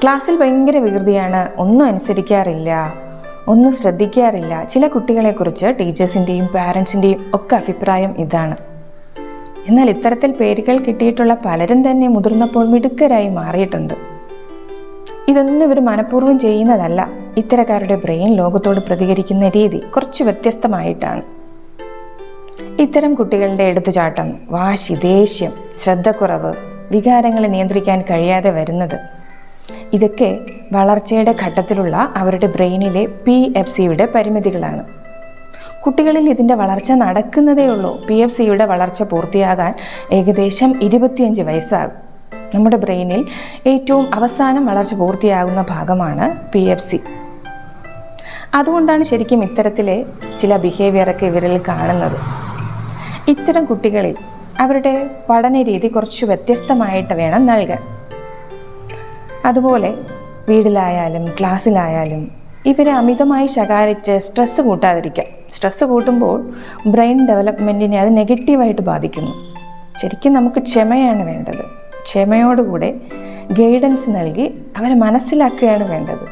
ക്ലാസ്സിൽ ഭയങ്കര വികൃതിയാണ്, ഒന്നും അനുസരിക്കാറില്ല, ഒന്നും ശ്രദ്ധിക്കാറില്ല. ചില കുട്ടികളെക്കുറിച്ച് ടീച്ചേഴ്സിൻ്റെയും പാരൻസിൻ്റെയും ഒക്കെ അഭിപ്രായം ഇതാണ്. എന്നാൽ ഇത്തരത്തിൽ പേരുകൾ കിട്ടിയിട്ടുള്ള പലരും തന്നെ മുതിർന്നപ്പോൾ മിടുക്കരായി മാറിയിട്ടുണ്ട്. ഇതൊന്നും ഇവർ മനഃപൂർവ്വം ചെയ്യുന്നതല്ല. ഇത്തരക്കാരുടെ ബ്രെയിൻ ലോകത്തോട് പ്രതികരിക്കുന്ന രീതി കുറച്ച് വ്യത്യസ്തമായിട്ടാണ്. ഇത്തരം കുട്ടികളുടെ എടുത്തുചാട്ടം, വാശി, ദേഷ്യം, ശ്രദ്ധക്കുറവ്, വികാരങ്ങളെ നിയന്ത്രിക്കാൻ കഴിയാതെ വരുന്നത്, ഇതൊക്കെ വളർച്ചയുടെ ഘട്ടത്തിലുള്ള അവരുടെ ബ്രെയിനിലെ PFCയുടെ പരിമിതികളാണ്. കുട്ടികളിൽ ഇതിൻ്റെ വളർച്ച നടക്കുന്നതേ ഉള്ളൂ. PFCയുടെ വളർച്ച പൂർത്തിയാകാൻ ഏകദേശം 25 വയസ്സാകും. നമ്മുടെ ബ്രെയിനിൽ ഏറ്റവും അവസാനം വളർച്ച പൂർത്തിയാകുന്ന ഭാഗമാണ് PFC. അതുകൊണ്ടാണ് ശരിക്കും ഇത്തരത്തിലെ ചില ബിഹേവിയറൊക്കെ ഇവരിൽ കാണുന്നത്. ഇത്തരം കുട്ടികളിൽ അവരുടെ പഠന രീതി കുറച്ച് വ്യത്യസ്തമായിട്ട് വേണം നൽകാൻ. അതുപോലെ വീട്ടിലായാലും ക്ലാസ്സിലായാലും ഇവരെ അമിതമായി ശകാരിച്ച് സ്ട്രെസ്സ് കൂട്ടാതിരിക്കാം. സ്ട്രെസ്സ് കൂട്ടുമ്പോൾ ബ്രെയിൻ ഡെവലപ്മെൻറ്റിനെ അത് നെഗറ്റീവായിട്ട് ബാധിക്കുന്നു. ശരിക്കും നമുക്ക് ക്ഷമയാണ് വേണ്ടത്. ക്ഷമയോടുകൂടെ ഗൈഡൻസ് നൽകി അവരെ മനസ്സിലാക്കുകയാണ് വേണ്ടത്.